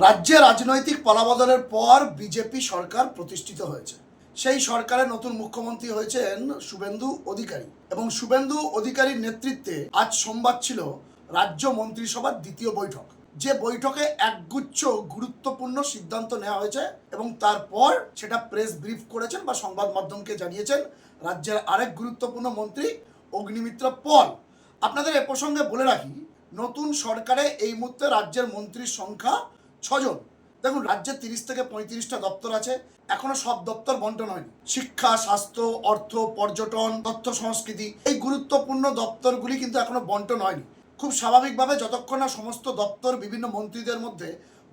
রাজ্যে রাজনৈতিক পালাবদলের পর বিজেপি সরকার প্রতিষ্ঠিত হয়েছে। সেই সরকারের নতুন মুখ্যমন্ত্রী হয়েছেন শুভেন্দু অধিকারী এবং শুভেন্দু অধিকারীর নেতৃত্বে আজ সোমবার ছিল রাজ্য মন্ত্রিসভার দ্বিতীয় বৈঠক, যে বৈঠকে একগুচ্ছ গুরুত্বপূর্ণ সিদ্ধান্ত নেওয়া হয়েছে এবং তারপর সেটা প্রেস ব্রিফ করেছেন বা সংবাদ মাধ্যমকে জানিয়েছেন রাজ্যের আরেক গুরুত্বপূর্ণ মন্ত্রী অগ্নিমিত্র পল। আপনাদের এ প্রসঙ্গে বলে রাখি, নতুন সরকারে এই মুহূর্তে রাজ্যের মন্ত্রীর সংখ্যা 6 জন। দেখুন, রাজ্যে 30 থেকে 35টা দপ্তর আছে, এখনো সব দপ্তর বন্টন হয়নি। শিক্ষা, স্বাস্থ্য, অর্থ, পর্যটন, তথ্য সংস্কৃতি, এই গুরুত্বপূর্ণ দপ্তরগুলি কিন্তু এখনো বন্টন হয়নি। খুব স্বাভাবিকভাবে যতক্ষণ না সমস্ত দপ্তর বিভিন্ন মন্ত্রীদের মধ্যে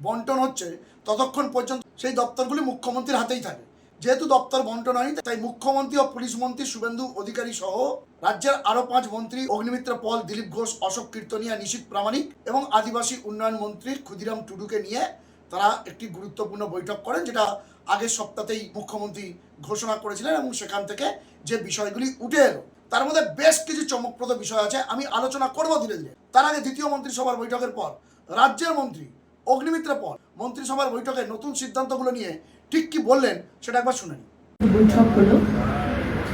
বন্টন হচ্ছে, ততক্ষণ পর্যন্ত সেই দপ্তরগুলি মুখ্যমন্ত্রীর হাতেই থাকে। যেহেতু দপ্তর বন্টন হয়নি, তাই মুখ্যমন্ত্রী ও পুলিশ মন্ত্রী শুভেন্দু অধিকারী সহ রাজ্যের আরো 5 মন্ত্রী অগ্নিমিত্র পল, দিলীপ ঘোষ, অশোক কীর্তনিয়া, নিশীথ প্রামাণিক এবং আদিবাসী উন্নয়ন মন্ত্রী ক্ষুদিরাম টুডুকে নিয়ে তারা একটি গুরুত্বপূর্ণ বৈঠক করেন, যেটা আগের সপ্তাহেই মুখ্যমন্ত্রী ঘোষণা করেছিলেন এবং সেখান থেকে যে বিষয়গুলি উঠে এলো তার মধ্যে বেশ কিছু চমকপ্রদ বিষয় আছে, আমি আলোচনা করব ধীরে ধীরে। তার আগে দ্বিতীয় মন্ত্রিসভার বৈঠকের পর রাজ্যের মন্ত্রী অগ্নিমিত্র পল মন্ত্রিসভার বৈঠকে নতুন সিদ্ধান্তগুলো নিয়ে ঠিক কি বললেন সেটা একবার শুনে নিন। বৈঠক হলো,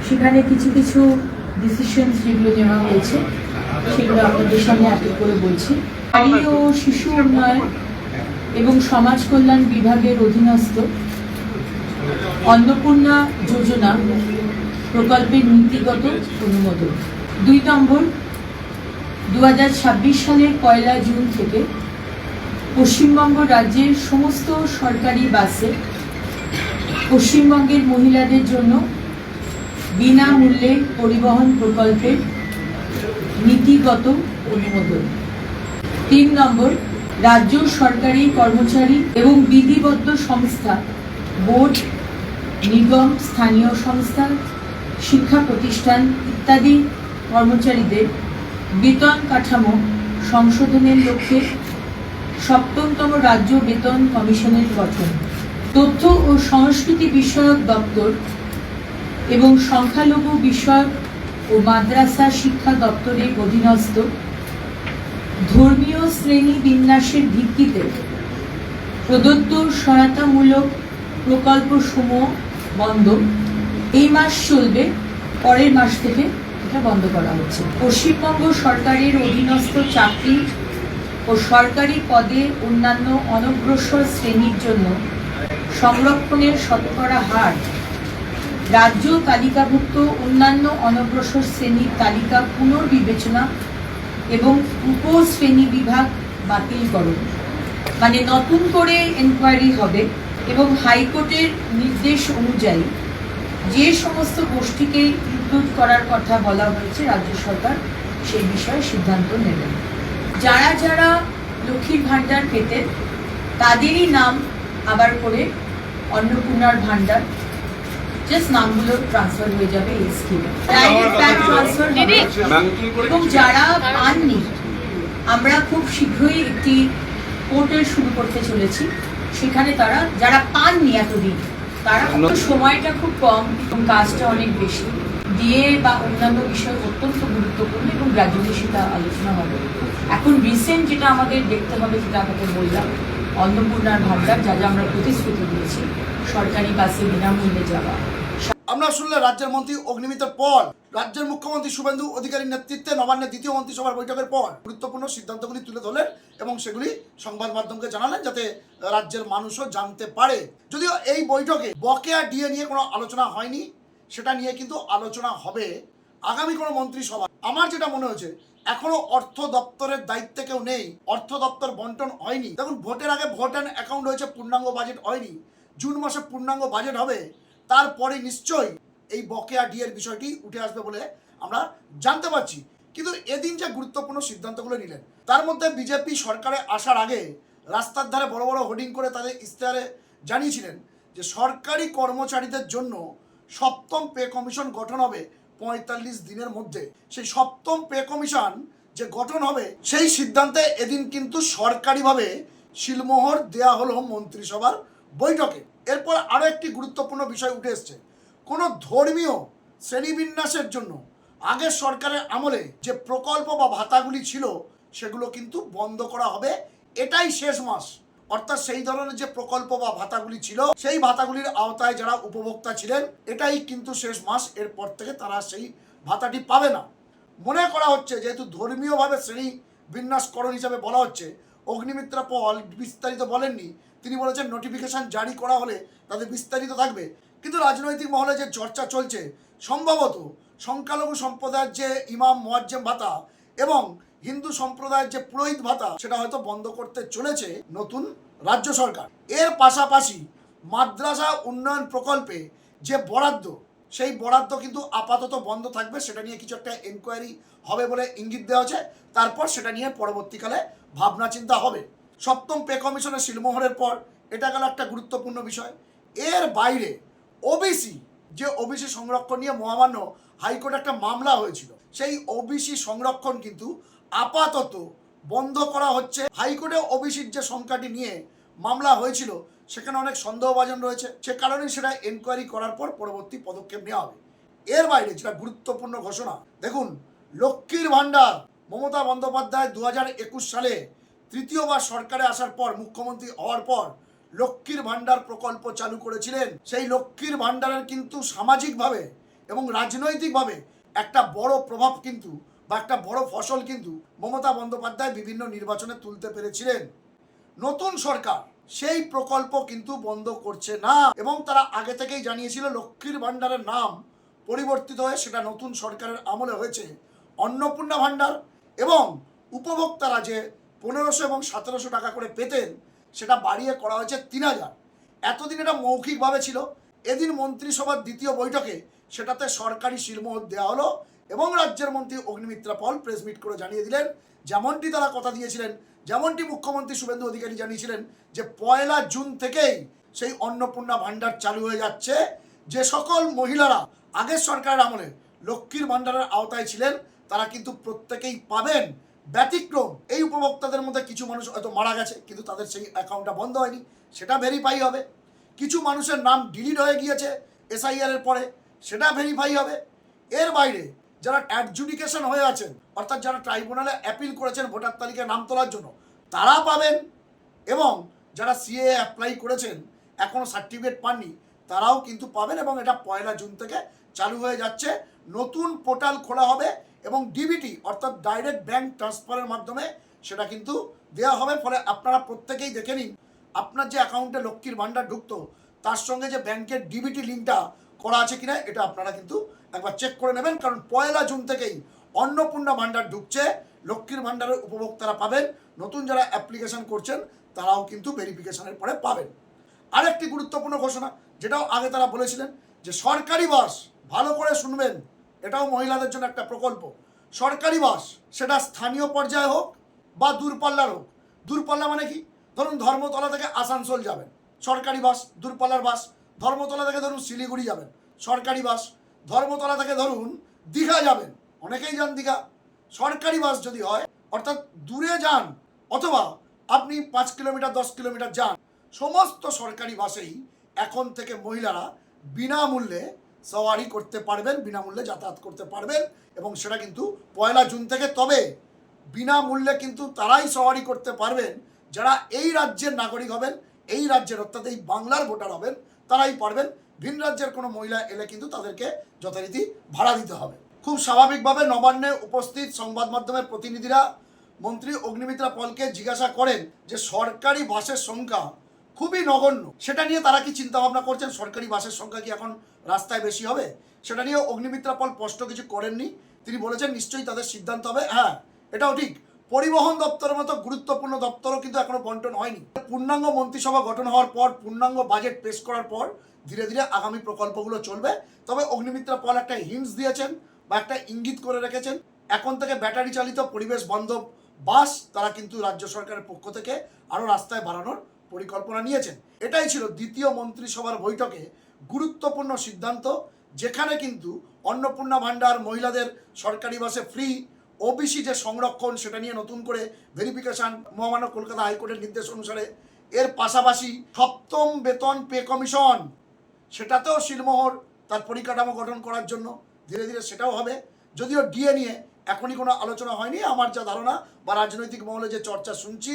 সেখানে কিছু কিছু ডিসিশন যেগুলো নেওয়া হয়েছে সেগুলো আপনাদের সামনে এক এক করে বলছি। নারী ও শিশু উন্নয়ন এবং সমাজ কল্যাণ বিভাগের অধীনস্থ অন্নপূর্ণা যোজনা প্রকল্পের নীতিগত অনুমোদন। 2 নম্বর, 2026 সালের 1 জুন থেকে পশ্চিমবঙ্গ রাজ্যের সমস্ত সরকারি বাসে পশ্চিমবঙ্গের মহিলাদের জন্য বিনামূল্যে পরিবহন প্রকল্পের নীতিগত অনুমোদন। 3 নম্বর, রাজ্য সরকারি কর্মচারী এবং বিধিবদ্ধ সংস্থা, বোর্ড, নিগম, স্থানীয় সংস্থা, শিক্ষা প্রতিষ্ঠান ইত্যাদি কর্মচারীদের বেতন কাঠামো সংশোধনের লক্ষ্যে 7তম রাজ্য বেতন কমিশনের গঠন। তথ্য ও সংস্কৃতি বিষয়ক দপ্তর এবং সংখ্যালঘু বিষয়ক ও মাদ্রাসা শিক্ষা দপ্তরের অধীনস্থ ধর্মীয় শ্রেণী বিন্যাসের ভিত্তিতে প্রদত্ত সহায়তামূলক প্রকল্পসমূহ বন্ধ। এই মাস চলবে, পরের মাস থেকে এটা বন্ধ করা হচ্ছে। পশ্চিমবঙ্গ সরকারের অধীনস্থ চাকরি ও সরকারি পদে অন্যান্য অনগ্রসর শ্রেণীর জন্য সংরক্ষণের শতকরা হার রাজ্য তালিকাভুক্ত অন্যান্য অনগ্রসর শ্রেণীর তালিকা পুনর্বিবেচনা এবং উপশ্রেণী বিভাগ বাতিলকরণ, মানে নতুন করে এনকোয়ারি হবে এবং হাইকোর্টের নির্দেশ অনুযায়ী যে সমস্ত গোষ্ঠীকে ইনক্লুড করার কথা বলা হয়েছে রাজ্য সরকার সেই বিষয়ে সিদ্ধান্ত নেবেন। যারা যারা লক্ষ্মীর ভাণ্ডার পেতেন তাদেরই নাম আবার করে অন্নপূর্ণার ভাণ্ডার, জাস্ট নামগুলো ট্রান্সফার হয়ে যাবে এই স্কিমে, ডাইরেক্ট ব্যাংক ট্রান্সফার হবে। এবং যারা পাননি, আমরা খুব শীঘ্রই একটি পোর্টাল শুরু করতে চলেছি, সেখানে তারা যারা পাননি এতদিন, তারা সময়টা খুব কম এবং কাজটা অনেক বেশি দিয়ে বা অন্যান্য বিষয় অত্যন্ত গুরুত্বপূর্ণ এবং গ্র্যাজুয়ালি সেটা আলোচনা হবে। এখন রিসেন্ট যেটা আমাদের দেখতে হবে, যেটা আপনাকে বললাম, অন্নপূর্ণার ভাণ্ডার যা যা আমরা প্রতিশ্রুতি দিয়েছি, সরকারি বাসে বিনামূল্যে যাওয়া। আমরা শুনলাম রাজ্যের মন্ত্রী অগ্নিমিত্র পল রাজ্যের মুখ্যমন্ত্রী শুভেন্দু অধিকারীর নেতৃত্বে নবান্নের দ্বিতীয় মন্ত্রিসভার বৈঠকের পর গুরুত্বপূর্ণ সিদ্ধান্তগুলি তুলে ধরলেন এবং সেগুলি সংবাদ মাধ্যমকে জানালেন, যাতে রাজ্যের মানুষও জানতে পারে। যদিও এই বৈঠকে বকেয়া ডিএ নিয়ে কোনো আলোচনা হয়নি, সেটা নিয়ে কিন্তু আলোচনা হবে আগামী কোনো মন্ত্রিসভা। আমার যেটা মনে হচ্ছে, এখনো অর্থ দপ্তরের দায়িত্বে কেউ নেই, অর্থ দপ্তর বন্টন হয়নি। দেখুন, ভোটের আগে ভোট অ্যান্ড অ্যাকাউন্ট হয়েছে, পূর্ণাঙ্গ বাজেট হয়নি। জুন মাসে পূর্ণাঙ্গ বাজেট হবে, তারপরে নিশ্চয়ই এই বকেয়া ডিএর বিষয়টি উঠে আসবে বলে আমরা জানতে পারছি। কিন্তু এদিন যে গুরুত্বপূর্ণ সিদ্ধান্তগুলো নিলেন, তার মধ্যে বিজেপি সরকারে আসার আগে রাস্তার ধারে বড় বড় হোর্ডিং করে তাদের ইশতেহারে জানিয়েছিলেন যে সরকারি কর্মচারীদের জন্য 7ম পে কমিশন গঠন হবে 45 দিনের মধ্যে। সেই 7ম পে কমিশন যে গঠন হবে, সেই সিদ্ধান্তে এদিন কিন্তু সরকারিভাবে শিলমোহর দেয়া হলো মন্ত্রিসভার বৈঠকে। এরপর আরও একটি গুরুত্বপূর্ণ বিষয় উঠে এসছে, কোনো ধর্মীয় শ্রেণীবিন্যাসের জন্য আগের সরকারের আমলে যে প্রকল্প বা ভাতাগুলি ছিল সেগুলো কিন্তু বন্ধ করা হবে। এটাই শেষ মাস, অর্থাৎ সেই ধরনের যে প্রকল্প বা ভাতাগুলি ছিল সেই ভাতাগুলির আওতায় যারা উপভোক্তা ছিলেন, এটাই কিন্তু শেষ মাস। এরপর থেকে তারা সেই ভাতাটি পাবে না। মনে করা হচ্ছে যেহেতু ধর্মীয়ভাবে শ্রেণী বিন্যাসকরণ হিসাবে বলা হচ্ছে, অগ্নিমিত্রা পল বিস্তারিত বলেননি। তিনি বলেছেন নোটিফিকেশন জারি করা হলে তাদের বিস্তারিত থাকবে। কিন্তু রাজনৈতিক মহলে যে চর্চা চলছে, সম্ভবত সংখ্যালঘু সম্প্রদায়ের যে ইমাম মুয়াজ্জেম ভাতা এবং হিন্দু সম্প্রদায়ের যে পুরোহিত ভাতা, সেটা হয়তো বন্ধ করতে চলেছে নতুন রাজ্য সরকার। এর পাশাপাশি মাদ্রাসা উন্নয়ন প্রকল্পে যে বরাদ্দ, সেই বরাদ্দ কিন্তু আপাতত বন্ধ থাকবে। সেটা নিয়ে কিছু একটা এনকোয়ারি হবে বলে ইঙ্গিত দেওয়া হচ্ছে। তারপর সেটা নিয়ে পরবর্তীকালে ভাবনা চিন্তা হবে। সপ্তম পে কমিশনের শিলমোহরের পর এটা গেল একটা গুরুত্বপূর্ণ বিষয়। এর বাইরে ওবিসি, যে ওবিসি সংরক্ষণ নিয়ে মহামান্য হাইকোর্টে একটা মামলা হয়েছিল, সেই ওবিসি সংরক্ষণ কিন্তু আপাতত বন্ধ করা হচ্ছে। হাইকোর্টে ওবিসির যে সংখ্যাটি নিয়ে মামলা হয়েছিল, সেখানে অনেক সন্দেহভাজন রয়েছে। সে কারণেই সেটা এনকোয়ারি করার পর পরবর্তী পদক্ষেপ নেওয়া হবে। এর বাইরে যেটা গুরুত্বপূর্ণ ঘোষণা, দেখুন, লক্ষ্মীর ভাণ্ডার মমতা বন্দ্যোপাধ্যায় 2021 সালে তৃতীয়বার সরকারে আসার পর, মুখ্যমন্ত্রী হওয়ার পর লক্ষ্মীর ভাণ্ডার প্রকল্প চালু করেছিলেন। সেই লক্ষ্মীর ভাণ্ডারের কিন্তু সামাজিকভাবে এবং রাজনৈতিকভাবে একটা বড় প্রভাব কিন্তু বা একটা বড় ফসল কিন্তু মমতা বন্দ্যোপাধ্যায় বিভিন্ন নির্বাচনে তুলতে পেরেছিলেন। নতুন সরকার সেই প্রকল্প কিন্তু বন্ধ করছে না এবং তারা আগে থেকেই জানিয়েছিল লক্ষ্মীর ভাণ্ডারের নাম পরিবর্তিত হয়ে সেটা নতুন সরকারের আমলে হয়েছে অন্নপূর্ণা ভাণ্ডার, এবং উপভোক্তারা যে 1500 এবং 1700 টাকা করে পেতেন, সেটা বাড়িয়ে করা হয়েছে 3000। এতদিন এটা মৌখিকভাবে ছিল। এদিন মন্ত্রিসভার দ্বিতীয় বৈঠকে সেটাতে সরকারি শিলমোহর দেওয়া হলো এবং রাজ্যের মন্ত্রী অগ্নিমিত্রা পল প্রেস মিট করে জানিয়ে দিলেন, যেমনটি তারা কথা দিয়েছিলেন, যেমনটি মুখ্যমন্ত্রী শুভেন্দু অধিকারী জানিয়েছিলেন, যে 1 জুন থেকেই সেই অন্নপূর্ণা ভাণ্ডার চালু হয়ে যাচ্ছে। যে সকল মহিলারা আগের সরকারের আমলে লক্ষ্মীর ভাণ্ডারের আওতায় ছিলেন, তারা কিন্তু প্রত্যেকেই পাবেন। ব্যতিক্রম এই উপভোক্তাদের মধ্যে কিছু মানুষ হয়তো মারা গেছে, কিন্তু তাদের সেই অ্যাকাউন্টটা বন্ধ হয়নি, সেটা ভেরিফাই হবে। কিছু মানুষের নাম ডিলিট হয়ে গিয়েছে এসআইআর এর পরে, সেটা ভেরিফাই হবে। এর বাইরে যারা অ্যাডজুডিকেশন হয়ে আছেন, অর্থাৎ যারা ট্রাইব্যুনালে অ্যাপিল করেছেন ভোটার তালিকায় নাম তোলার জন্য, তারা পাবেন। এবং যারা সিএ অ্যাপ্লাই করেছেন এখনও সার্টিফিকেট পাননি, তারাও কিন্তু পাবেন। এবং এটা 1 জুন থেকে চালু হয়ে যাচ্ছে। নতুন পোর্টাল খোলা হবে এবং ডিবিটি অর্থাৎ ডাইরেক্ট ব্যাংক ট্রান্সফারের মাধ্যমে সেটা কিন্তু দেওয়া হবে। ফলে আপনারা প্রত্যেকেই দেখে নিন, আপনার যে অ্যাকাউন্টে লক্ষ্মীর ভাণ্ডার ঢুকতো, তার সঙ্গে যে ব্যাংকের ডিবিটি লিঙ্কটা করা আছে কিনা, এটা আপনারা কিন্তু একবার চেক করে নেবেন। কারণ 1 জুন থেকেই অন্নপূর্ণা ভাণ্ডার ঢুকছে, লক্ষ্মীর ভাণ্ডারের উপভোক্তারা পাবেন। নতুন যারা অ্যাপ্লিকেশন করছেন তারাও কিন্তু ভেরিফিকেশনের পরে পাবেন। আরেকটি গুরুত্বপূর্ণ ঘোষণা, যেটাও আগে তারা বলেছিলেন, যে সরকারি বাস, ভালো করে শুনবেন, এটাও মহিলাদের জন্য একটা প্রকল্প। সরকারি বাস সেটা স্থানীয় পর্যায়ে হোক বা দূরপাল্লার হোক। দূরপাল্লা মানে কি? ধরুন ধর্মতলা থেকে আসানসোল যাবেন, সরকারি বাস। দূরপাল্লার বাস, ধর্মতলা থেকে ধরুন শিলিগুড়ি যাবেন, সরকারি বাস। ধর্মতলা থেকে ধরুন দীঘা যাবেন, অনেকেই যান দীঘা, সরকারি বাস যদি হয়, অর্থাৎ দূরে যান অথবা আপনি 5 কিলোমিটার 10 কিলোমিটার যান, সমস্ত সরকারি বাসেই এখন থেকে মহিলারা বিনামূল্যে সওয়ারি করতে পারবেন, বিনামূল্যে যাতায়াত করতে পারবেন। এবং সেটা কিন্তু 1 জুন থেকে। তবে বিনামূল্যে কিন্তু তারাই সওয়ারি করতে পারবেন যারা এই রাজ্যের নাগরিক হবেন, এই রাজ্যের অর্থাৎ এই বাংলার ভোটার হবেন, তারাই পারবেন। ভিন রাজ্যের কোনো মহিলা এলে কিন্তু তাদেরকে যথারীতি ভাড়া দিতে হবে। খুব স্বাভাবিকভাবে নবান্নে উপস্থিত সংবাদ মাধ্যমের প্রতিনিধিরা মন্ত্রী অগ্নিমিত্রা পলকে জিজ্ঞাসা করেন যে সরকারি বাসের সংখ্যা খুবই নগণ্য, সেটা নিয়ে তারা কি চিন্তা ভাবনা করছেন? সরকারি বাসের সংখ্যা কি এখন রাস্তায় বেশি হবে? সেটা নিয়ে অগ্নিমিত্রা পল স্পষ্ট কিছু করেননি। তিনি বলেছেন নিশ্চয়ই তাদের সিদ্ধান্ত হবে। হ্যাঁ, এটাও ঠিক, পরিবহন দপ্তরের মতো গুরুত্বপূর্ণ দপ্তরও কিন্তু এখনো বন্টন হয়নি। পূর্ণাঙ্গ মন্ত্রিসভা গঠন হওয়ার পর, পূর্ণাঙ্গ বাজেট পেশ করার পর ধীরে ধীরে আগামী প্রকল্পগুলো চলবে। তবে অগ্নিমিত্রা পল একটা হিন্টস দিয়েছেন বা একটা ইঙ্গিত করে রেখেছেন, এখন থেকে ব্যাটারি চালিত পরিবেশ বান্ধব বাস তারা কিন্তু রাজ্য সরকারের পক্ষ থেকে আরও রাস্তায় বাড়ানোর পরিকল্পনা নিয়েছেন। এটাই ছিল দ্বিতীয় মন্ত্রিসভার বৈঠকে গুরুত্বপূর্ণ সিদ্ধান্ত, যেখানে কিন্তু অন্নপূর্ণা ভাণ্ডার, মহিলাদের সরকারি বাসে ফ্রি, ওবিসি যে সংরক্ষণ সেটা নিয়ে নতুন করে ভেরিফিকেশন মহামান্য কলকাতা হাইকোর্টের নির্দেশ অনুসারে। এর পাশাপাশি সপ্তম বেতন পে কমিশন, সেটাতেও শিলমোহর তার পরিকাঠামো গঠন করার জন্য ধীরে ধীরে সেটাও হবে। যদিও ডিএ নিয়ে এখনই কোনো আলোচনা হয়নি, আমার যা ধারণা বা রাজনৈতিক মহলে যে চর্চা শুনছি,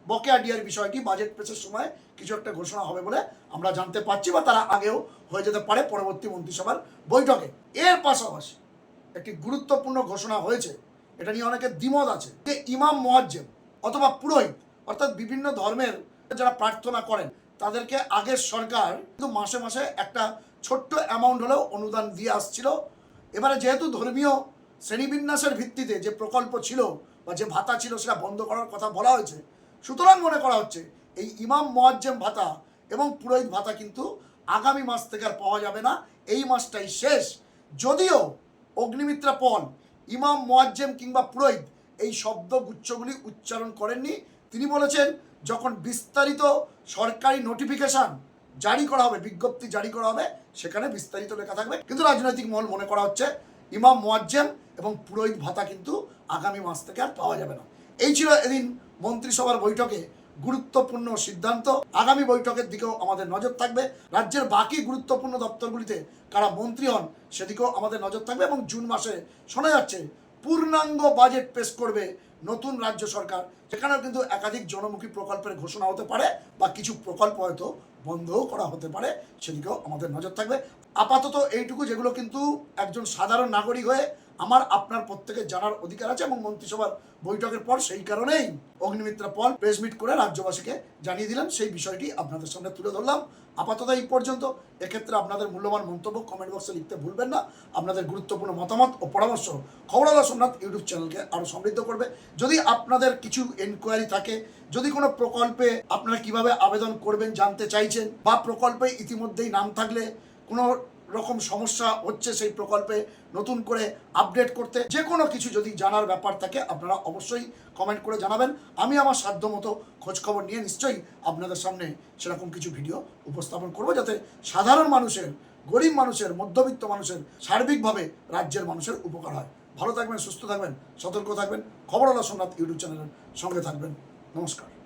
বকেয়া ডিআর বিষয়টি বাজেট পেশের সময় কিছু একটা ঘোষণা হবে বলে আমরা জানতে পারছি, বা তারা আগেও হয়ে যেতে পারে পরবর্তী মন্ত্রিসভার বৈঠকে। এর পাশাপাশি একটি গুরুত্বপূর্ণ ঘোষণা হয়েছে, এটা নিয়ে অনেকের দ্বিমত আছে, যে ইমাম মুয়াজ্জেম অথবা পুরোহিত অর্থাৎ বিভিন্ন ধর্মের যারা প্রার্থনা করেন তাদেরকে আগের সরকার কিন্তু মাসে মাসে একটা ছোট্ট অ্যামাউন্ট হলেও অনুদান দিয়ে আসছিল। এবারে যেহেতু ধর্মীয় শ্রেণীবিন্যাসের ভিত্তিতে যে প্রকল্প ছিল বা যে ভাতা ছিল সেটা বন্ধ করার কথা বলা হয়েছে, সুতরাং মনে করা হচ্ছে এই ইমাম মুয়াজ্জেম ভাতা এবং পুরোহিত ভাতা কিন্তু আগামী মাস থেকে আর পাওয়া যাবে না, এই মাসটাই শেষ। যদিও অগ্নিমিত্রা পল ইমাম মুয়াজ্জেম কিংবা পুরোহিত এই শব্দগুচ্ছগুলি উচ্চারণ করেননি। তিনি বলেছেন যখন বিস্তারিত সরকারি নোটিফিকেশন জারি করা হবে, বিজ্ঞপ্তি জারি করা হবে, সেখানে বিস্তারিত লেখা থাকবে। কিন্তু রাজনৈতিক মহল মনে করা হচ্ছে ইমাম মুয়াজ্জেম এবং পুরোহিত ভাতা কিন্তু আগামী মাস থেকে আর পাওয়া যাবে না। এই ছিল এদিন মন্ত্রিসভার বৈঠকে গুরুত্বপূর্ণ সিদ্ধান্ত। আগামী বৈঠকের দিকেও আমাদের নজর থাকবে। রাজ্যের বাকি গুরুত্বপূর্ণ দপ্তরগুলিতে কারা মন্ত্রী হন সেদিকেও আমাদের নজর থাকবে। এবং জুন মাসে শোনা যাচ্ছে পূর্ণাঙ্গ বাজেট পেশ করবে নতুন রাজ্য সরকার, সেখানেও কিন্তু একাধিক জনমুখী প্রকল্পের ঘোষণা হতে পারে বা কিছু প্রকল্প হয়তো বন্ধও করা হতে পারে, সেদিকেও আমাদের নজর থাকবে। আপাতত এইটুকু, যেগুলো কিন্তু একজন সাধারণ নাগরিক হয়ে আমার আপনার প্রত্যেকের জানার অধিকার আছে। এবং মন্ত্রিসভার বৈঠকের পর সেই কারণেই অগ্নিমিত্রা পল প্রেস মিট করে রাজ্যবাসীকে জানিয়ে দিলাম, সেই বিষয়টি আপনাদের সামনে তুলে ধরলাম। আপাতত এই পর্যন্ত। এক্ষেত্রে আপনাদের মূল্যবান মন্তব্য কমেন্ট বক্সে লিখতে ভুলবেন না। আপনাদের গুরুত্বপূর্ণ মতামত ও পরামর্শ খবরওয়ালা সোমনাথ ইউটিউব চ্যানেলকে আরও সমৃদ্ধ করবে। যদি আপনাদের কিছু এনকোয়ারি থাকে, যদি কোনো প্রকল্পে আপনারা কিভাবে আবেদন করবেন জানতে চাইছেন, বা প্রকল্পে ইতিমধ্যেই নাম থাকলে কোনো রকম সমস্যা হচ্ছে সেই প্রকল্পে নতুন করে আপডেট করতে, যে কোনো কিছু যদি জানার ব্যাপার থাকে আপনারা অবশ্যই কমেন্ট করে জানাবেন। আমি আমার সাধ্য মতো খোঁজখবর নিয়ে নিশ্চয়ই আপনাদের সামনে সেরকম কিছু ভিডিও উপস্থাপন করব, যাতে সাধারণ মানুষের, গরিব মানুষের, মধ্যবিত্ত মানুষের, সার্বিকভাবে রাজ্যের মানুষের উপকার হয়। ভালো থাকবেন, সুস্থ থাকবেন, সতর্ক থাকবেন। খবরওয়ালা সোমনাথ ইউটিউব চ্যানেলের সঙ্গে থাকবেন। নমস্কার।